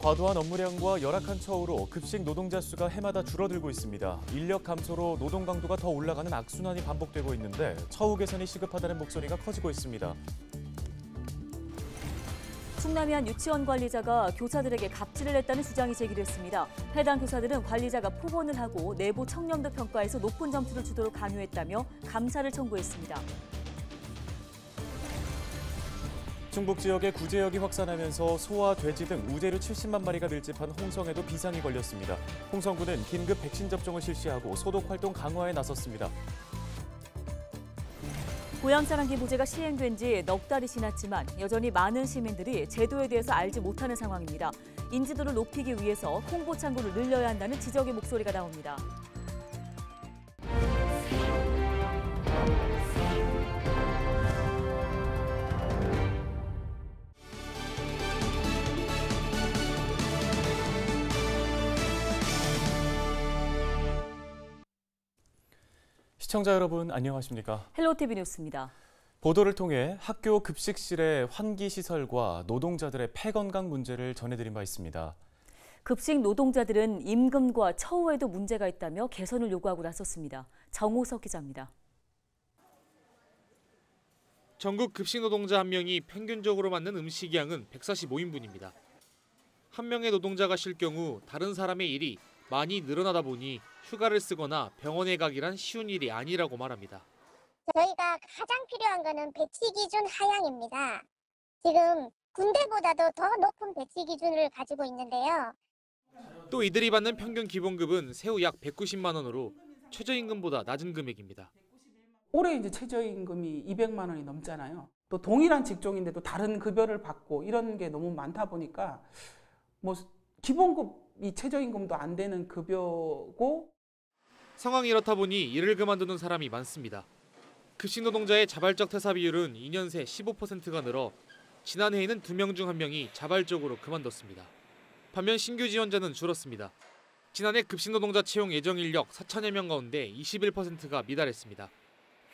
과도한 업무량과 열악한 처우로 급식 노동자 수가 해마다 줄어들고 있습니다. 인력 감소로 노동 강도가 더 올라가는 악순환이 반복되고 있는데 처우 개선이 시급하다는 목소리가 커지고 있습니다. 충남의 한 유치원 관리자가 교사들에게 갑질을 했다는 주장이 제기됐습니다. 해당 교사들은 관리자가 포본을 하고 내부 청렴도 평가에서 높은 점수를 주도록 강요했다며 감사를 청구했습니다. 충북 지역의 구제역이 확산하면서 소와 돼지 등 우제류 70만 마리가 밀집한 홍성에도 비상이 걸렸습니다. 홍성군은 긴급 백신 접종을 실시하고 소독 활동 강화에 나섰습니다. 고향사랑기부제가 시행된 지 넉 달이 지났지만 여전히 많은 시민들이 제도에 대해서 알지 못하는 상황입니다. 인지도를 높이기 위해서 홍보 창구를 늘려야 한다는 지적의 목소리가 나옵니다. 시청자 여러분 안녕하십니까? 헬로티비 뉴스입니다. 보도를 통해 학교 급식실의 환기시설과 노동자들의 폐건강 문제를 전해드린 바 있습니다. 급식 노동자들은 임금과 처우에도 문제가 있다며 개선을 요구하고 나섰습니다. 정호석 기자입니다. 전국 급식 노동자 한 명이 평균적으로 맞는 음식 양은 145인분입니다. 한 명의 노동자가 쉴 경우 다른 사람의 일이 많이 늘어나다 보니 휴가를 쓰거나 병원에 가기란 쉬운 일이 아니라고 말합니다. 저희가 가장 필요한 거는 배치 기준 하향입니다. 지금 군대보다도 더 높은 배치 기준을 가지고 있는데요. 또 이들이 받는 평균 기본급은 세후 약 190만 원으로 최저임금보다 낮은 금액입니다. 올해 이제 최저임금이 200만 원이 넘잖아요. 또 동일한 직종인데도 다른 급여를 받고 이런 게 너무 많다 보니까 뭐 기본급이 최저임금도 안 되는 급여고. 상황이 이렇다 보니 일을 그만두는 사람이 많습니다. 급식 노동자의 자발적 퇴사 비율은 2년 새 15%가 늘어 지난해에는 2명 중 1명이 자발적으로 그만뒀습니다. 반면 신규 지원자는 줄었습니다. 지난해 급식 노동자 채용 예정 인력 4천여 명 가운데 21%가 미달했습니다.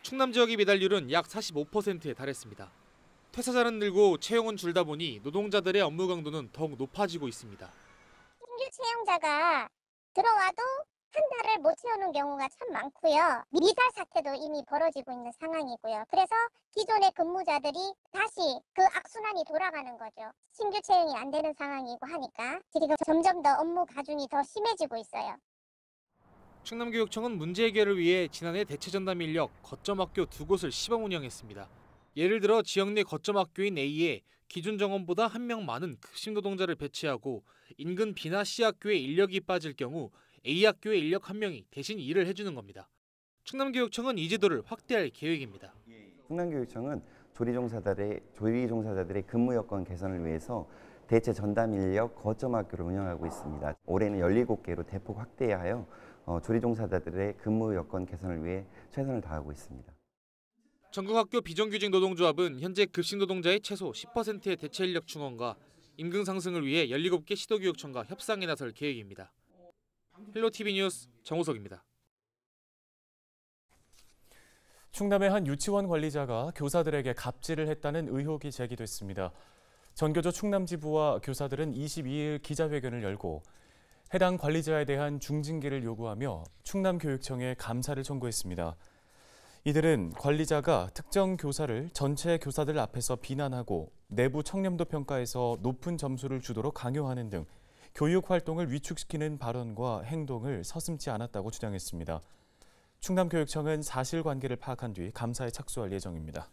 충남 지역의 미달률은 약 45%에 달했습니다. 퇴사자는 늘고 채용은 줄다 보니 노동자들의 업무 강도는 더욱 높아지고 있습니다. 신규 채용자가 들어와도 한 달을 못 채우는 경우가 참 많고요. 미달 사태도 이미 벌어지고 있는 상황이고요. 그래서 기존의 근무자들이 다시 그 악순환이 돌아가는 거죠. 신규 채용이 안 되는 상황이고 하니까 지금 점점 더 업무 가중이 더 심해지고 있어요. 충남교육청은 문제 해결을 위해 지난해 대체 전담 인력 거점학교 2곳을 시범 운영했습니다. 예를 들어 지역 내 거점학교인 A에 기준 정원보다 1명 많은 급식 노동자를 배치하고 인근 B나 C학교에 인력이 빠질 경우 A학교의 인력 1명이 대신 일을 해주는 겁니다. 충남교육청은 이 제도를 확대할 계획입니다. 충남교육청은 조리 종사자들의 근무 여건 개선을 위해서 대체 전담 인력 거점학교를 운영하고 있습니다. 올해는 17개로 대폭 확대하여 조리 종사자들의 근무 여건 개선을 위해 최선을 다하고 있습니다. 전국학교 비정규직 노동조합은 현재 급식 노동자의 최소 10%의 대체 인력 충원과 임금 상승을 위해 17개 시도교육청과 협상에 나설 계획입니다. 헬로티비 뉴스 정호석입니다. 충남의 한 유치원 관리자가 교사들에게 갑질을 했다는 의혹이 제기됐습니다. 전교조 충남지부와 교사들은 22일 기자회견을 열고 해당 관리자에 대한 중징계를 요구하며 충남교육청에 감사를 청구했습니다. 이들은 관리자가 특정 교사를 전체 교사들 앞에서 비난하고 내부 청렴도 평가에서 높은 점수를 주도록 강요하는 등 교육 활동을 위축시키는 발언과 행동을 서슴지 않았다고 주장했습니다. 충남교육청은 사실관계를 파악한 뒤 감사에 착수할 예정입니다.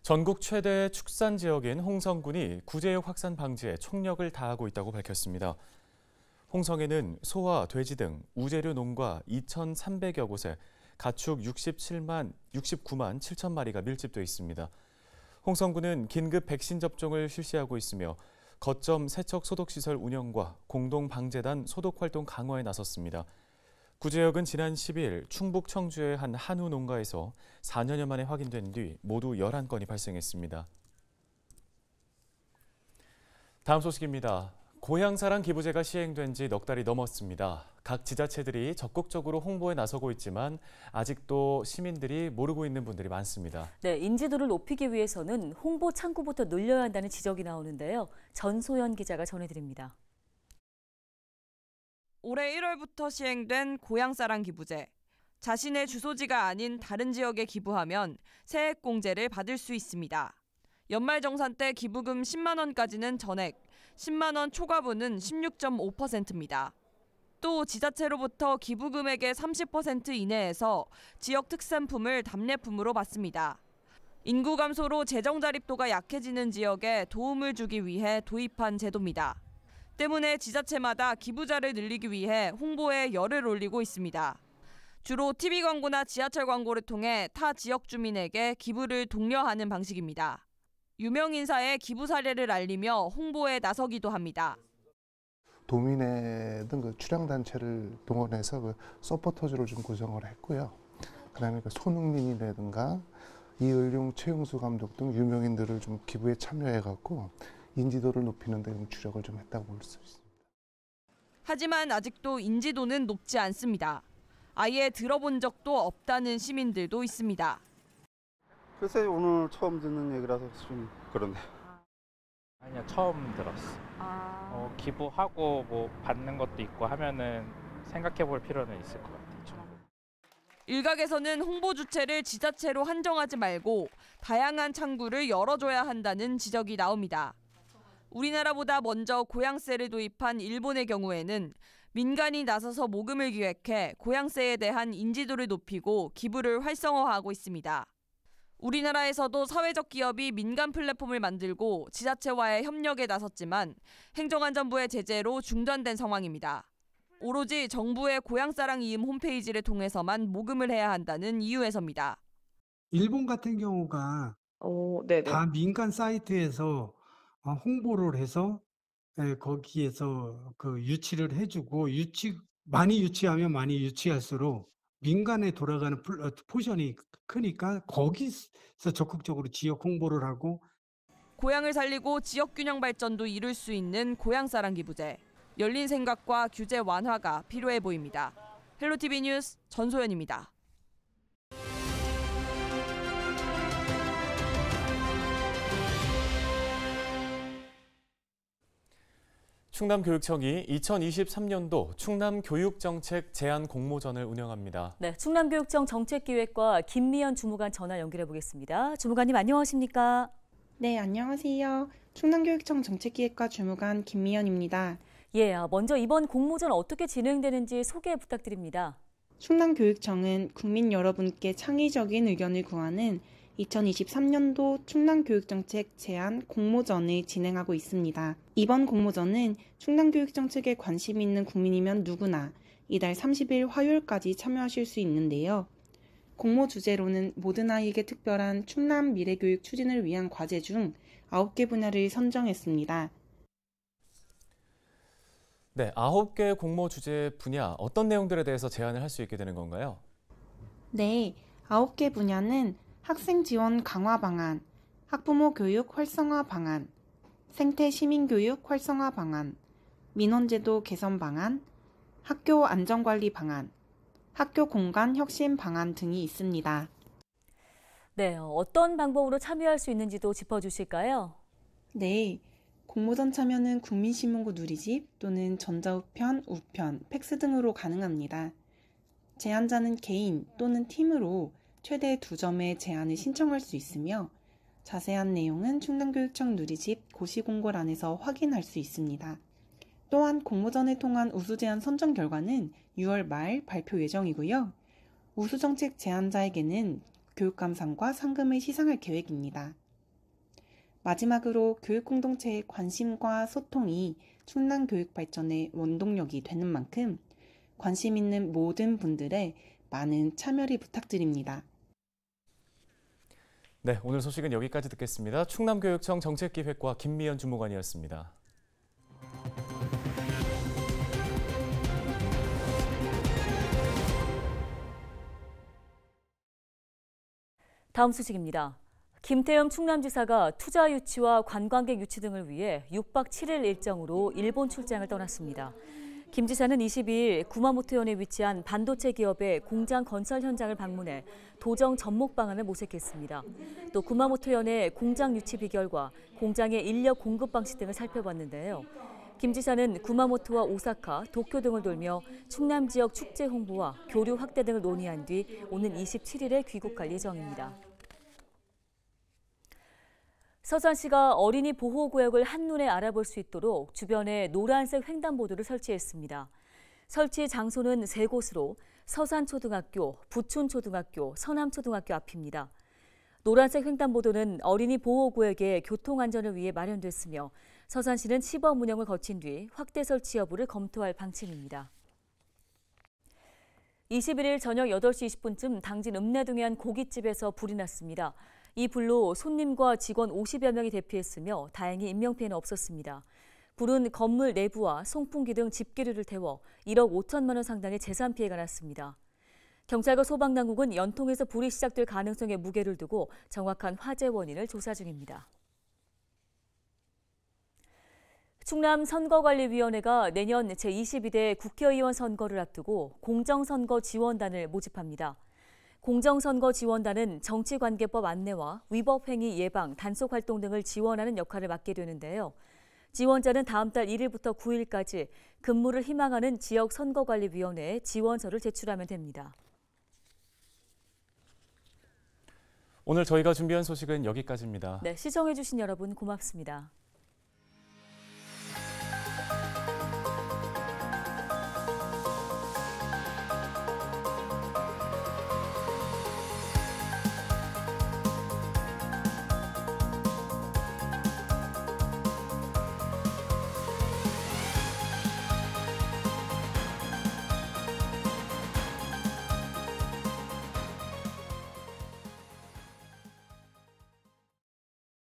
전국 최대 축산 지역인 홍성군이 구제역 확산 방지에 총력을 다하고 있다고 밝혔습니다. 홍성에는 소와 돼지 등 우제류 농가 2,300여 곳에 가축 69만 7천 마리가 밀집돼 있습니다. 홍성군은 긴급 백신 접종을 실시하고 있으며 거점 세척 소독시설 운영과 공동방재단 소독활동 강화에 나섰습니다. 구제역은 지난 10일 충북 청주의 한 한우 농가에서 4년여 만에 확인된 뒤 모두 11건이 발생했습니다. 다음 소식입니다. 고향사랑 기부제가 시행된 지 넉 달이 넘었습니다. 각 지자체들이 적극적으로 홍보에 나서고 있지만 아직도 시민들이 모르고 있는 분들이 많습니다. 네, 인지도를 높이기 위해서는 홍보 창구부터 늘려야 한다는 지적이 나오는데요. 전소연 기자가 전해드립니다. 올해 1월부터 시행된 고향사랑 기부제. 자신의 주소지가 아닌 다른 지역에 기부하면 세액공제를 받을 수 있습니다. 연말정산 때 기부금 10만 원까지는 전액, 10만 원 초과분은 16.5%입니다. 또 지자체로부터 기부금액의 30% 이내에서 지역 특산품을 답례품으로 받습니다. 인구 감소로 재정 자립도가 약해지는 지역에 도움을 주기 위해 도입한 제도입니다. 때문에 지자체마다 기부자를 늘리기 위해 홍보에 열을 올리고 있습니다. 주로 TV 광고나 지하철 광고를 통해 타 지역 주민에게 기부를 독려하는 방식입니다. 유명 인사의 기부 사례를 알리며 홍보에 나서기도 합니다. 도민회 등 그 출향단체를 동원해서 그 서포터즈를 좀 구성을 했고요. 그다음에 그 손흥민이라든가 이을용, 최용수 감독 등 유명인들을 좀 기부에 참여해갖고 인지도를 높이는 데 주력을 좀 했다고 볼 수 있습니다. 하지만 아직도 인지도는 높지 않습니다. 아예 들어본 적도 없다는 시민들도 있습니다. 글쎄 오늘 처음 듣는 얘기라서 좀 그런데. 아니요, 처음 들었어. 기부하고 뭐 받는 것도 있고 하면은 생각해 볼 필요는 있을 것 같아요. 일각에서는 홍보 주체를 지자체로 한정하지 말고 다양한 창구를 열어줘야 한다는 지적이 나옵니다. 우리나라보다 먼저 고향세를 도입한 일본의 경우에는 민간이 나서서 모금을 기획해 고향세에 대한 인지도를 높이고 기부를 활성화하고 있습니다. 우리나라에서도 사회적 기업이 민간 플랫폼을 만들고 지자체와의 협력에 나섰지만 행정안전부의 제재로 중단된 상황입니다. 오로지 정부의 고향사랑 이음 홈페이지를 통해서만 모금을 해야 한다는 이유에서입니다. 일본 같은 경우가 다 민간 사이트에서 홍보를 해서 거기에서 그 유치를 해주고 많이 유치하면 많이 유치할수록 민간에 돌아가는 포션이 크니까 거기서 적극적으로 지역 홍보를 하고 고향을 살리고 지역 균형 발전도 이룰 수 있는 고향사랑 기부제. 열린 생각과 규제 완화가 필요해 보입니다. 헬로티비 뉴스 전소연입니다. 충남교육청이 2023년도 충남교육정책 제안 공모전을 운영합니다. 네, 충남교육청 정책기획과 김미연 주무관 전화 연결해 보겠습니다. 주무관님 안녕하십니까? 네, 안녕하세요. 충남교육청 정책기획과 주무관 김미연입니다. 예, 먼저 이번 공모전 어떻게 진행되는지 소개 부탁드립니다. 충남교육청은 국민 여러분께 창의적인 의견을 구하는 2023년도 충남교육정책 제안 공모전을 진행하고 있습니다. 이번 공모전은 충남교육정책에 관심 있는 국민이면 누구나 이달 30일 화요일까지 참여하실 수 있는데요. 공모 주제로는 모든 아이에게 특별한 충남 미래교육 추진을 위한 과제 중 9개 분야를 선정했습니다. 네, 9개 공모 주제 분야 어떤 내용들에 대해서 제안을 할 수 있게 되는 건가요? 네, 9개 분야는 학생 지원 강화 방안, 학부모 교육 활성화 방안, 생태 시민교육 활성화 방안, 민원제도 개선 방안, 학교 안전관리 방안, 학교 공간 혁신 방안 등이 있습니다. 네, 어떤 방법으로 참여할 수 있는지도 짚어주실까요? 네, 공모전 참여는 국민신문고 누리집 또는 전자우편, 우편, 팩스 등으로 가능합니다. 제안자는 개인 또는 팀으로 최대 2점의 제안을 신청할 수 있으며 자세한 내용은 충남교육청 누리집 고시공고란에서 확인할 수 있습니다. 또한 공모전을 통한 우수제안 선정 결과는 6월 말 발표 예정이고요. 우수정책 제안자에게는 교육감상과 상금을 시상할 계획입니다. 마지막으로 교육공동체의 관심과 소통이 충남 교육 발전의 원동력이 되는 만큼 관심 있는 모든 분들의 많은 참여를 부탁드립니다. 네, 오늘 소식은 여기까지 듣겠습니다. 충남교육청 정책기획과 김미연 주무관이었습니다. 다음 소식입니다. 김태형 충남지사가 투자 유치와 관광객 유치 등을 위해 6박 7일 일정으로 일본 출장을 떠났습니다. 김 지사는 22일 구마모토현에 위치한 반도체 기업의 공장 건설 현장을 방문해 도정 접목 방안을 모색했습니다. 또 구마모토현의 공장 유치 비결과 공장의 인력 공급 방식 등을 살펴봤는데요. 김 지사는 구마모토와 오사카, 도쿄 등을 돌며 충남 지역 축제 홍보와 교류 확대 등을 논의한 뒤 오는 27일에 귀국할 예정입니다. 서산시가 어린이 보호구역을 한눈에 알아볼 수 있도록 주변에 노란색 횡단보도를 설치했습니다. 설치 장소는 3곳으로 서산초등학교, 부춘초등학교, 서남초등학교 앞입니다. 노란색 횡단보도는 어린이 보호구역의 교통안전을 위해 마련됐으며 서산시는 시범 운영을 거친 뒤 확대 설치 여부를 검토할 방침입니다. 21일 저녁 8시 20분쯤 당진 읍내동의 한 고깃집에서 불이 났습니다. 이 불로 손님과 직원 50여 명이 대피했으며 다행히 인명피해는 없었습니다. 불은 건물 내부와 송풍기 등 집기류를 태워 1억 5천만 원 상당의 재산 피해가 났습니다. 경찰과 소방당국은 연통에서 불이 시작될 가능성에 무게를 두고 정확한 화재 원인을 조사 중입니다. 충남선거관리위원회가 내년 제22대 국회의원 선거를 앞두고 공정선거 지원단을 모집합니다. 공정선거 지원단은 정치관계법 안내와 위법행위 예방, 단속 활동 등을 지원하는 역할을 맡게 되는데요. 지원자는 다음 달 1일부터 9일까지 근무를 희망하는 지역선거관리위원회에 지원서를 제출하면 됩니다. 오늘 저희가 준비한 소식은 여기까지입니다. 네, 시청해주신 여러분 고맙습니다.